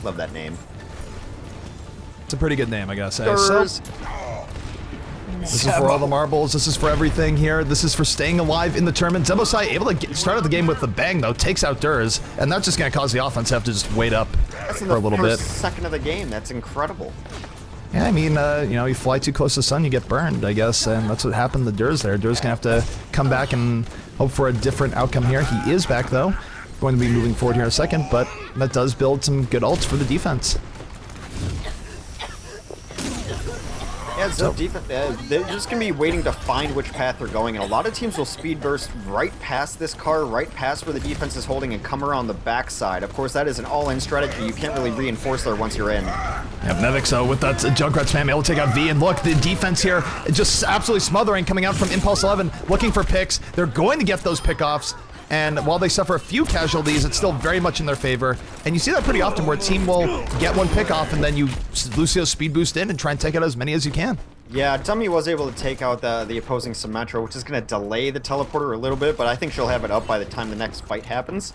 Love that name. It's a pretty good name, I gotta say. Durs. So, this is for all the marbles. This is for everything here. This is for staying alive in the tournament. Zebosai able to start out the game with the bang, though. Takes out Durs, and that's just going to cause the offense to have to just wait up for a little bit. Second of the game. That's incredible. Yeah, I mean, you know, you fly too close to the sun, you get burned, I guess, and that's what happened to Durs there. Durs going to have to come back and hope for a different outcome here. He is back, though. Going to be moving forward here in a second, but that does build some good ults for the defense. Yeah, so defense, they're just going to be waiting to find which path they're going, and a lot of teams will speed burst right past this car, right past where the defense is holding, and come around the backside. Of course, that is an all-in strategy. You can't really reinforce there once you're in. Yep, Nevix, with that Junkrat spam, able to take out V, and look, the defense here just absolutely smothering, coming out from Impulse 11, looking for picks. They're going to get those pickoffs. And while they suffer a few casualties, it's still very much in their favor. And you see that pretty often where a team will get one pick off and then you Lucio speed boost in and try and take out as many as you can. Yeah, Dummy was able to take out the opposing Symmetra, which is going to delay the teleporter a little bit, but I think she'll have it up by the time the next fight happens.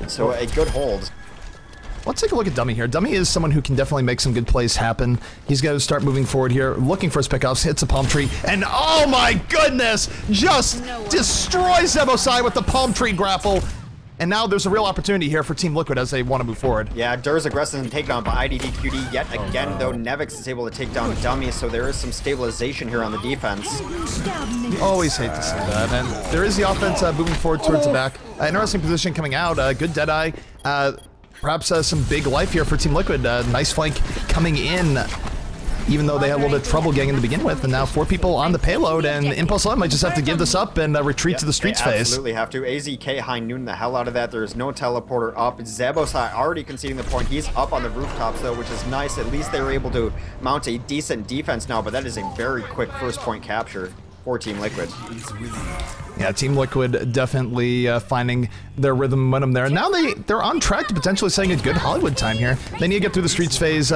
So a good hold. Let's take a look at Dummy here. Dummy is someone who can definitely make some good plays happen. He's going to start moving forward here, looking for his pickoffs, hits a palm tree, and oh my goodness! Just destroys Zebosai with the palm tree grapple. And now there's a real opportunity here for Team Liquid as they want to move forward. Yeah, Durs aggressive and takedown by IDDQD yet again, though Nevix is able to take down Dummy, so there is some stabilization here on the defense. You always hate to see that, and there is the offense moving forward towards the back. Interesting position coming out, good Deadeye. Perhaps some big life here for Team Liquid. Nice flank coming in, even though they had a little bit of trouble getting to begin with. And now 4 people on the payload, and Impulse 11 might just have to give this up and retreat to the streets phase. Absolutely have to. AZK high noon the hell out of that. There is no teleporter up. Zebosai already conceding the point. He's up on the rooftops, though, which is nice. At least they were able to mount a decent defense now, but that is a very quick first point capture for Team Liquid. Yeah, Team Liquid definitely finding their rhythm momentum there. Now they're on track to potentially setting a good Hollywood time here. They need to get through the streets phase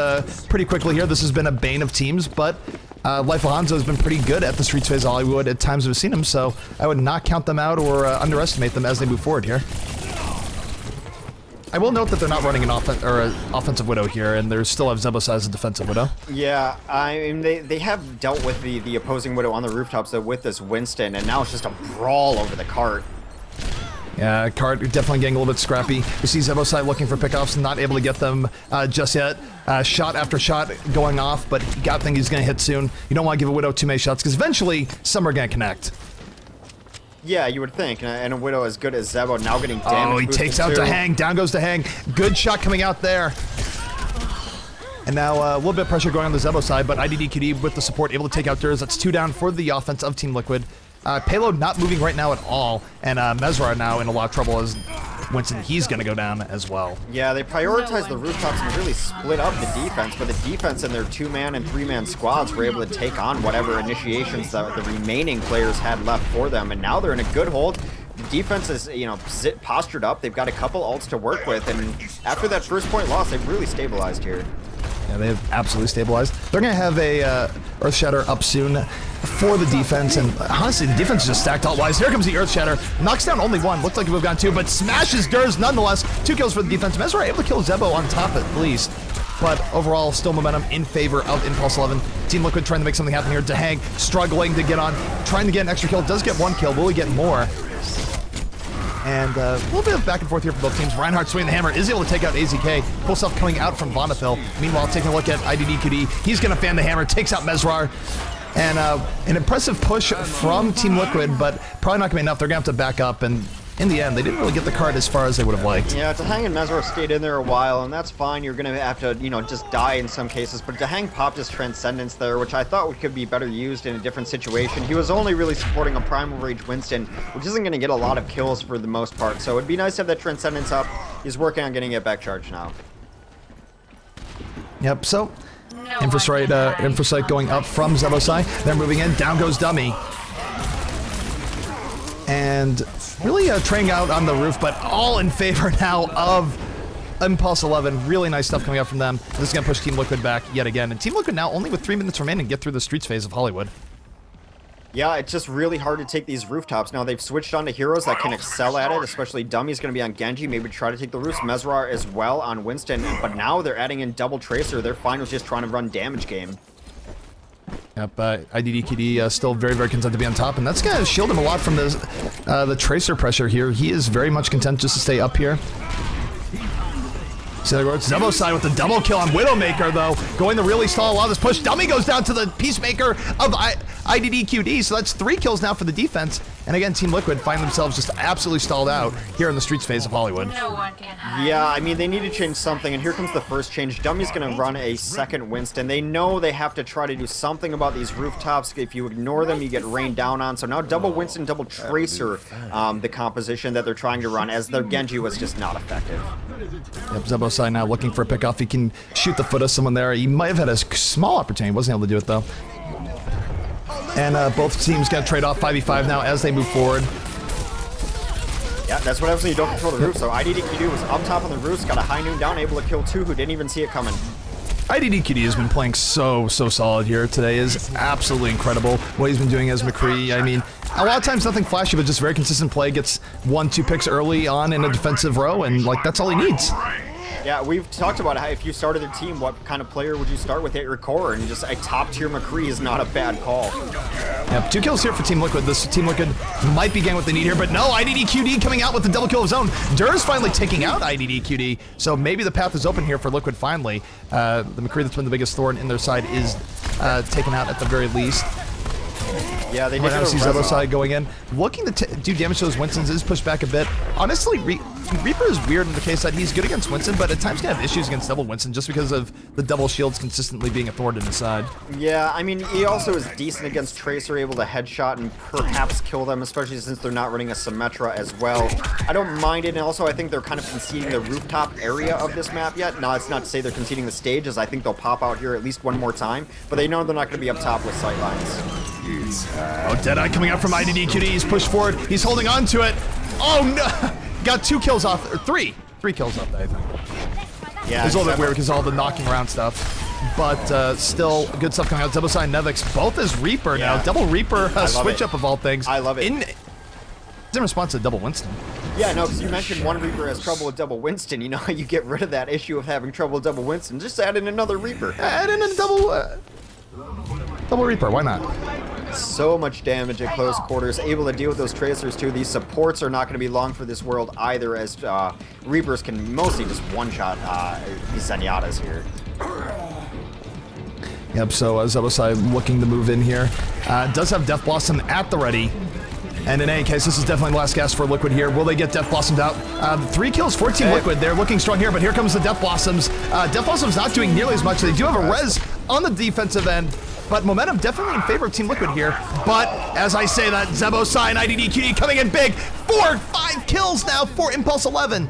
pretty quickly here. This has been a bane of teams, but Life Alonzo has been pretty good at the streets phase Hollywood at times we've seen him, so I would not count them out or underestimate them as they move forward here. I will note that they're not running an offensive Widow here, and they still have Zebosai as a defensive Widow. Yeah, I mean, they have dealt with the opposing Widow on the rooftops, though, with this Winston, and now it's just a brawl over the cart. Yeah, cart definitely getting a little bit scrappy. You see Zebosai looking for pickoffs, not able to get them just yet. Shot after shot going off, but you gotta think he's gonna hit soon. You don't want to give a Widow too many shots, because eventually some are gonna connect. Yeah, you would think, and a Widow as good as Zebo now getting damage. Oh, he takes out Dahang. Down goes Dahang. Good shot coming out there. And now a little bit of pressure going on the Zebo side, but IDDQD with the support able to take out Durs. That's 2 down for the offense of Team Liquid. Payload not moving right now at all, and Mesrar now in a lot of trouble as Winston, he's going to go down as well. Yeah, they prioritize the rooftops and really split up the defense, but the defense and their 2-man and 3-man squads were able to take on whatever initiations the remaining players had left for them, and now they're in a good hold. The defense is, you know, postured up. They've got a couple ults to work with, and after that first point loss, they've really stabilized here. Yeah, they have absolutely stabilized. They're going to have a Earth Shatter up soon for the defense, and honestly, the defense is just stacked alt-wise. Here comes the Earth Shatter. Knocks down only 1. Looks like we've gone 2, but smashes Durs nonetheless. 2 kills for the defense. Mesrar able to kill Zebo on top at least. But overall, still momentum in favor of Impulse 11. Team Liquid trying to make something happen here. Dahang struggling to get on, trying to get an extra kill. Does get 1 kill. Will he get more? And a little bit of back and forth here for both teams. Reinhardt swinging the hammer, is able to take out AZK. Full self coming out from Vonethil. Meanwhile, taking a look at IDDQD. He's going to fan the hammer, takes out Mesrar. And an impressive push from Team Liquid, but probably not going to be enough. They're going to have to back up, and in the end, they didn't really get the card as far as they would have liked. Yeah, Tahang and Mesro stayed in there a while, and that's fine. You're going to have to, you know, just die in some cases. But Tahang popped his Transcendence there, which I thought could be better used in a different situation. He was only really supporting a Primal Rage Winston, which isn't going to get a lot of kills for the most part. So it'd be nice to have that Transcendence up. He's working on getting it back charged now. Yep, so Infrasight going up from Zebosai. They're moving in. Down goes Dummy. And really training out on the roof, but all in favor now of Impulse 11. Really nice stuff coming out from them. This is going to push Team Liquid back yet again. And Team Liquid now only with 3 minutes remaining get through the streets phase of Hollywood. Yeah, it's just really hard to take these rooftops. Now, they've switched on to heroes that can excel at it, especially Dummy's going to be on Genji, maybe try to take the roofs. Mesrar as well on Winston, but now they're adding in Double Tracer. They're fine with just trying to run damage game. Yep, IDDQD still very, very content to be on top, and that's going to shield him a lot from the Tracer pressure here. He is very much content just to stay up here. So there goes Zebosai with the double kill on Widowmaker, though. Going to really stall a lot of this push. Dummy goes down to the Peacemaker of IDDQD, so that's 3 kills now for the defense. And again, Team Liquid find themselves just absolutely stalled out here in the streets phase of Hollywood. No one can hide. Yeah, I mean, they need to change something, and here comes the first change. Dummy's going to run a second Winston. They know they have to try to do something about these rooftops. If you ignore them, you get rained down on. So now double Winston, double Tracer, the composition that they're trying to run, as their Genji was just not effective. Yep, Zebosai now looking for a pickoff. He can shoot the foot of someone there. He might have had a small opportunity. Wasn't able to do it, though. And both teams got to trade off 5v5 now as they move forward. Yeah, that's what happens when you don't control the roof. So IDDQD was up top on the roofs, got a high noon down, able to kill 2 who didn't even see it coming. IDDQD has been playing so solid here today. Is absolutely incredible what he's been doing as McCree. I mean, a lot of times nothing flashy, but just very consistent play. Gets 1-2 picks early on in a defensive row, and like that's all he needs. Yeah, we've talked about how if you started a team, what kind of player would you start with at your core? And just a top-tier McCree is not a bad call. Yep, 2 kills here for Team Liquid. This Team Liquid might be getting what they need here, but no, IDDQD coming out with the double kill of his own. Dur's finally taking out IDDQD, so maybe the path is open here for Liquid finally. The McCree that's been the biggest thorn in their side is taken out at the very least. Yeah, they did. Now see Zebosai going in, looking to do damage to those Winstons. Is pushed back a bit. Honestly, Reaper is weird in the case that he's good against Winston, but at times can have issues against double Winston just because of the double shields consistently being a thorn in his side. Yeah, I mean, he also is decent against Tracer, able to headshot and perhaps kill them, especially since they're not running a Symmetra as well. I don't mind it, and also I think they're kind of conceding the rooftop area of this map yet. No, it's not to say they're conceding the stage, as I think they'll pop out here at least one more time, but they know they're not going to be up top with sightlines. Oh, Deadeye coming out from IDDQD. He's pushed forward. He's holding on to it. Oh, no. Got 2 kills off, or 3 kills off, I think. Yeah, it's a little bit weird because all the knocking around stuff. But still, good stuff coming out. Zebosai and Nevix, both as Reaper now. Double Reaper switch up of all things. I love it. In response to double Winston. Yeah, no, because you mentioned one Reaper has trouble with double Winston. You know how you get rid of that issue of having trouble with double Winston? Just add in another Reaper. Add in a double Reaper, why not? So much damage at close quarters, able to deal with those Tracers too. These supports are not going to be long for this world either, as Reapers can mostly just one-shot these Zenyatas here. Yep, so Zebosai looking to move in here. Does have Death Blossom at the ready. And in any case, this is definitely the last gasp for Liquid here. Will they get Death Blossomed out? 3 kills for Team Liquid. They're looking strong here, but here comes the Death Blossoms. Death Blossoms not doing nearly as much. They do have a res on the defensive end, but momentum definitely in favor of Team Liquid here. But as I say that, Zebosai and IDDQD coming in big. 4-5 kills now for Impulse 11.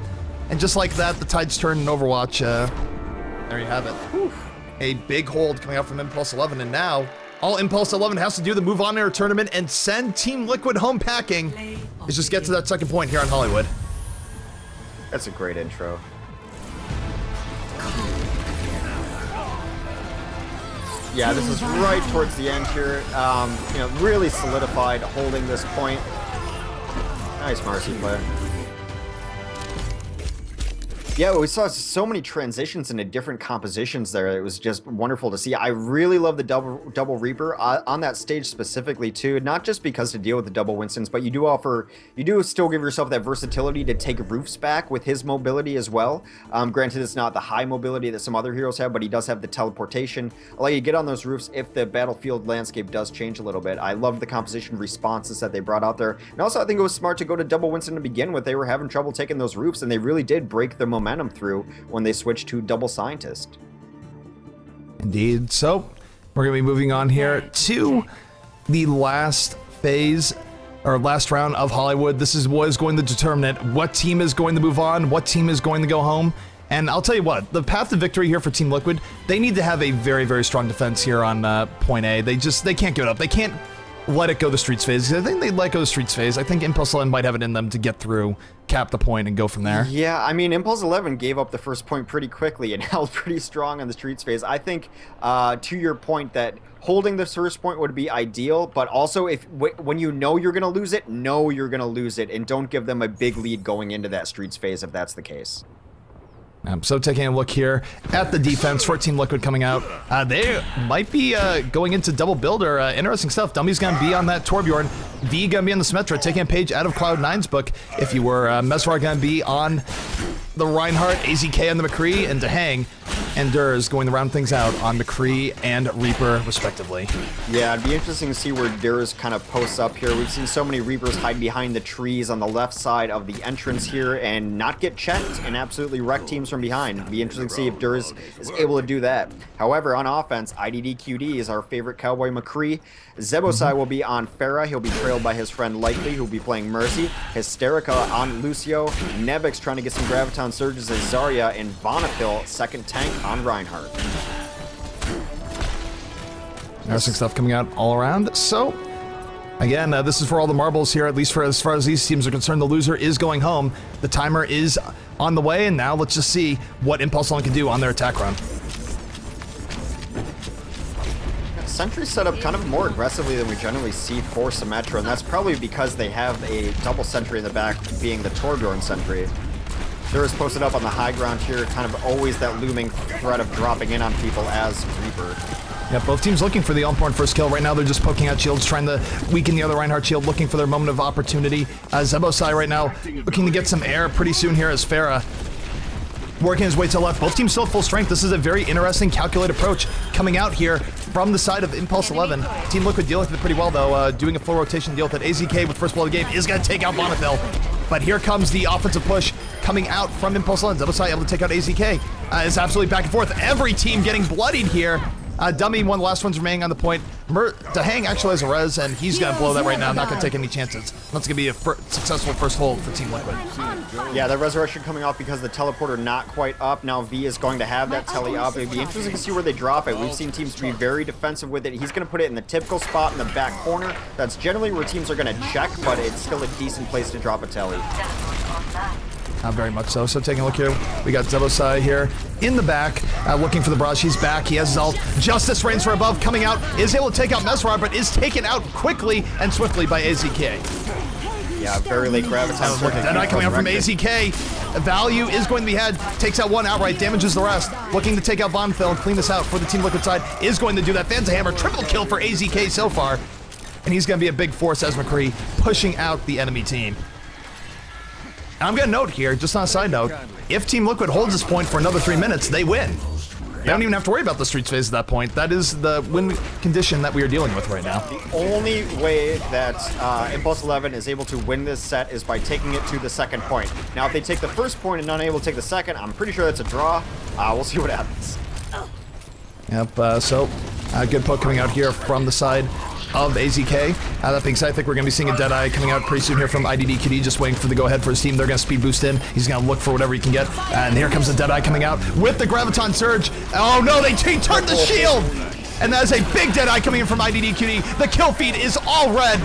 And just like that, the tides turn in Overwatch. There you have it. Whew. A big hold coming out from Impulse 11, and now all Impulse 11 has to do to move on to our tournament and send Team Liquid home packing is just get to that second point here on Hollywood. That's a great intro. Yeah, this is right towards the end here. You know, really solidified holding this point. Nice Marcy play. Yeah, we saw so many transitions into different compositions there. It was just wonderful to see. I really love the double Reaper on that stage specifically too. Not just because to deal with the double Winstons, but you do still give yourself that versatility to take roofs back with his mobility as well. Granted, it's not the high mobility that some other heroes have, but he does have the teleportation. Allow you to get on those roofs if the battlefield landscape does change a little bit. I love the composition responses that they brought out there, and also I think it was smart to go to double Winston to begin with. They were having trouble taking those roofs, and they really did break the momentum through when they switched to double Scientist. Indeed. So we're going to be moving on here to the last phase or last round of Hollywood. This is what is going to determine it. What team is going to move on? What team is going to go home? And I'll tell you what, the path to victory here for Team Liquid, they need to have a very, very strong defense here on point A. They can't give it up. They can't let it go the Streets phase. I think they'd let go the Streets phase. I think Impulse 11 might have it in them to get through, cap the point, and go from there. Yeah, I mean, Impulse 11 gave up the first point pretty quickly and held pretty strong on the Streets phase. I think, to your point, that holding the first point would be ideal, but also when you know you're going to lose it, know you're going to lose it, and don't give them a big lead going into that Streets phase if that's the case. So taking a look here at the defense for Team Liquid coming out, they might be going into double builder. Interesting stuff. Dummy's going to be on that Torbjorn. V going to be on the Symmetra, taking a page out of Cloud9's book. If you were, Mesrar going to be on the Reinhardt, AZK on the McCree, and Dehang and Durs going to round things out on McCree and Reaper, respectively. Yeah, it'd be interesting to see where Durs kind of posts up here. We've seen so many Reapers hide behind the trees on the left side of the entrance here and not get checked and absolutely wreck teams from behind. It'd be interesting to see if Durs is able to do that. However, on offense, IDDQD is our favorite Cowboy McCree. Zebosai will be on Pharah. He'll be trailed by his friend Likely, who'll be playing Mercy. Hysterica on Lucio. Nebix trying to get some Graviton Surges as Zarya, and Vonapil, second tank, on Reinhardt. Interesting stuff coming out all around. So, again, this is for all the marbles here, at least for as far as these teams are concerned. The loser is going home. The timer is on the way, and now let's just see what Impulse 11 can do on their attack run. Sentry set up kind of more aggressively than we generally see for Symmetra, and that's probably because they have a double sentry in the back, being the Torbjorn sentry. Durs posted up on the high ground here, kind of always that looming threat of dropping in on people as Reaper. Yeah, both teams looking for the all-important first kill. Right now, they're just poking out shields, trying to weaken the other Reinhardt shield, looking for their moment of opportunity. Zebosai right now looking to get some air pretty soon here as Pharah working his way to the left. Both teams still at full strength. This is a very interesting, calculated approach coming out here from the side of Impulse 11. Team Liquid dealing with it pretty well, though, doing a full rotation deal with it. AZK with first blow of the game is going to take out Vonapil. But here comes the offensive push coming out from Impulse 11. Zebosai able to take out AZK. It's absolutely back and forth. Every team getting bloodied here. Dummy, one of the last ones remaining on the point. Dehang actually has a res, and he's going to blow that right now. Not going to take any chances. That's going to be a successful first hold for Team Liquid. Yeah, the resurrection coming off because the teleporter not quite up. Now V is going to have that tele up. It'd be interesting to see where they drop it. We've seen teams be very defensive with it. He's going to put it in the typical spot in the back corner. That's generally where teams are going to check, but it's still a decent place to drop a tele. Not very much so. So taking a look here, we got Zebosai here in the back, looking for the barrage. He's back. He has his ult. Justice reigns for above, coming out, is able to take out Mesrar, but is taken out quickly and swiftly by AZK. Yeah, very late Graviton. Deadeye coming out from AZK. Value is going to be had. Takes out one outright, damages the rest. Looking to take out Vonapil and clean this out for the Team Liquid side. Is going to do that. Fan's a hammer. Triple kill for AZK so far. And he's going to be a big force as McCree pushing out the enemy team. I'm going to note here, just on a side note, if Team Liquid holds this point for another 3 minutes, they win. They don't even have to worry about the Streets phase at that point. That is the win condition that we are dealing with right now. The only way that Impulse 11 is able to win this set is by taking it to the second point. Now, if they take the first point and not able to take the second, I'm pretty sure that's a draw. We'll see what happens. Yep, so good poke coming out here from the side of AZK. That being said, I think we're going to be seeing a Deadeye coming out pretty soon here from IDDQD, just waiting for the go-ahead for his team. They're going to speed boost in. He's going to look for whatever he can get. And here comes the Deadeye coming out with the Graviton Surge. Oh no, they turned the shield! And that is a big Deadeye coming in from IDDQD. The kill feed is all red.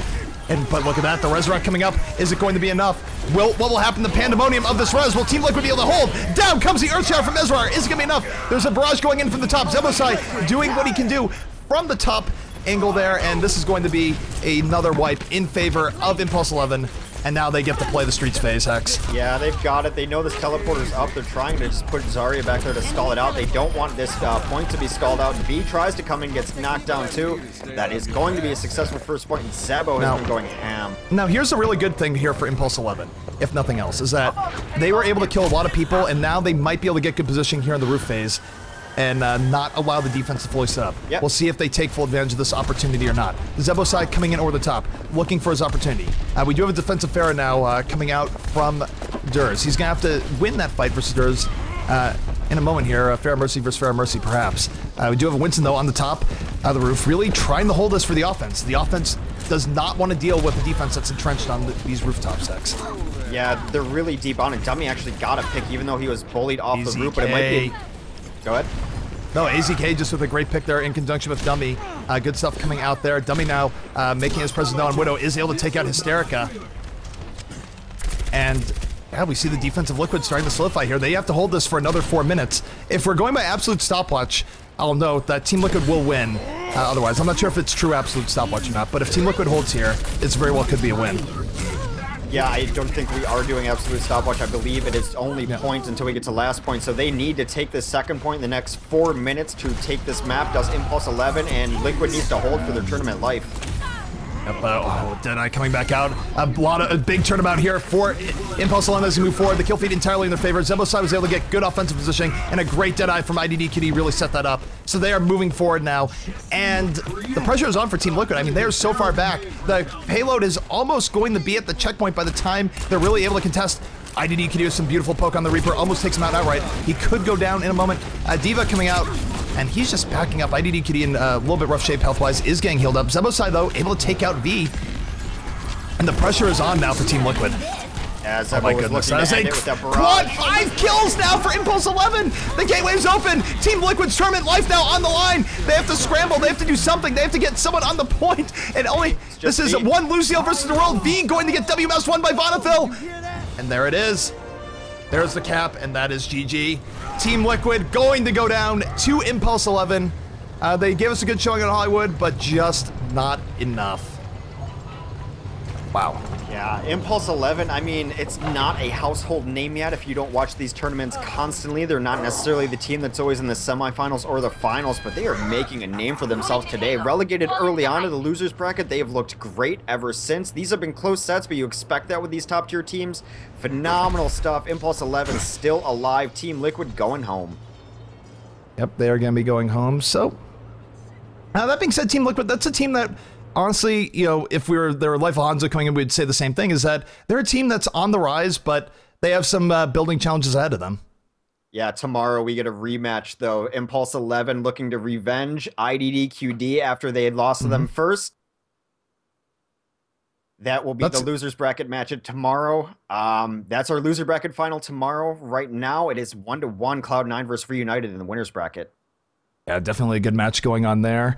But look at that, the Resurrect coming up. Is it going to be enough? What will happen? The pandemonium of this res. Will Team Liquid be able to hold? Down comes the Earth Shower from Mesrar. Is it going to be enough? There's a barrage going in from the top. Zebosai doing what he can do from the top angle there, and this is going to be another wipe in favor of Impulse 11. and now they get to play the streets phase, Hex. Yeah, they've got it. They know this teleporter's up. They're trying to just put Zarya back there to stall it out. They don't want this point to be stalled out. V tries to come in, gets knocked down too. That is going to be a successful first point, and Zebo has been going ham. Now, here's a really good thing here for Impulse 11, if nothing else, is that they were able to kill a lot of people, and now they might be able to get good position here in the roof phase and not allow the defense to fully set up. Yep. We'll see if they take full advantage of this opportunity or not. The Zebo side coming in over the top, looking for his opportunity. We do have a defensive Pharah now coming out from Durs. He's going to have to win that fight versus Durs in a moment here. Pharah Mercy versus Pharah Mercy, perhaps. We do have a Winston, though, on the top of the roof, really trying to hold this for the offense. The offense does not want to deal with the defense that's entrenched on these rooftop stacks. Yeah, they're really deep on it. Dummy actually got a pick, even though he was bullied off the roof, but it might be... Go ahead. No, AZK just with a great pick there in conjunction with Dummy. Good stuff coming out there. Dummy now making his presence known. Widow is able to take out Hysterica. And yeah, we see the defensive Liquid starting to solidify here. They have to hold this for another 4 minutes. If we're going by absolute stopwatch, I'll note that Team Liquid will win. Otherwise, I'm not sure if it's true absolute stopwatch or not, but if Team Liquid holds here, it's very well could be a win. Yeah, I don't think we are doing absolute stopwatch. I believe it is only points until we get to last point. So they need to take this second point in the next 4 minutes to take this map. Does Impulse 11, and Liquid needs to hold for their tournament life. Yep, Deadeye coming back out. A big turnabout here for Impulse 11 as we move forward. The kill feed entirely in their favor. Zebo side was able to get good offensive positioning, and a great Deadeye from IDDQD really set that up. So they are moving forward now, and the pressure is on for Team Liquid. I mean, they are so far back. The payload is almost going to be at the checkpoint by the time they're really able to contest. IDDQD with some beautiful poke on the Reaper, almost takes him out outright. He could go down in a moment. Diva coming out, and he's just backing up. IDDQD in a little bit rough shape health-wise, is getting healed up. Zebo side, though, able to take out V. And the pressure is on now for Team Liquid. Yeah, Zebo was looking to end it with that barrage. Quad 5 kills now for Impulse 11. The gateways open. Team Liquid's tournament life now on the line. They have to scramble. They have to do something. They have to get someone on the point. And only this is one Lucio versus the world. V going to get WMS won by Vonafil. And there it is. There's the cap, and that is GG. Team Liquid going to go down to Impulse 11. They gave us a good showing on Hollywood, but just not enough. Wow. Yeah, Impulse 11, I mean, it's not a household name yet if you don't watch these tournaments constantly. They're not necessarily the team that's always in the semifinals or the finals, but they are making a name for themselves today. Relegated early on to the losers bracket, they have looked great ever since. These have been close sets, but you expect that with these top tier teams. Phenomenal stuff. Impulse 11 still alive. Team Liquid going home. Yep, they are going to be going home. So, that being said, Team Liquid, that's a team that... Honestly, you know, if there were Life Alonso coming in, we'd say the same thing, is that they're a team that's on the rise, but they have some building challenges ahead of them. Yeah, tomorrow we get a rematch, though. Impulse 11 looking to revenge IDDQD after they had lost to them first. That will be the losers bracket match tomorrow. That's our loser bracket final tomorrow. Right now, it is 1-1 Cloud9 versus Reunited in the winners bracket. Yeah, definitely a good match going on there.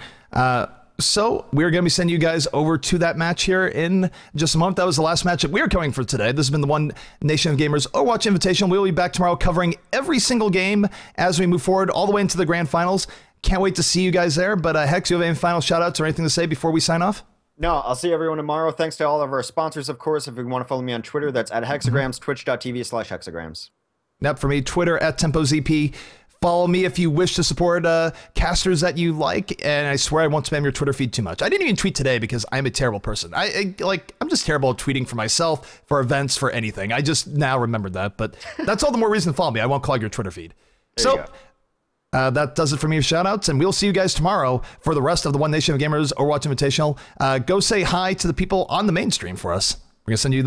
So we're going to be sending you guys over to that match here in just a moment. That was the last match that we're covering for today. This has been the One Nation of Gamers Overwatch Invitational. We'll be back tomorrow covering every single game as we move forward all the way into the grand finals. Can't wait to see you guys there. But Hex, you have any final shout outs or anything to say before we sign off? No, I'll see everyone tomorrow. Thanks to all of our sponsors, of course. If you want to follow me on Twitter, that's at Hexagrams, twitch.tv/Hexagrams. Yep, for me, Twitter at TempoZP. Follow me if you wish to support casters that you like, and I swear I won't spam your Twitter feed too much. I didn't even tweet today because I'm a terrible person. I'm just terrible at tweeting for myself, for events, for anything. I just now remembered that, but that's all the more reason to follow me. I won't clog your Twitter feed. So that does it for me, shout-outs, and we'll see you guys tomorrow for the rest of the One Nation of Gamers Overwatch Invitational. Go say hi to the people on the main stream for us. We're going to send you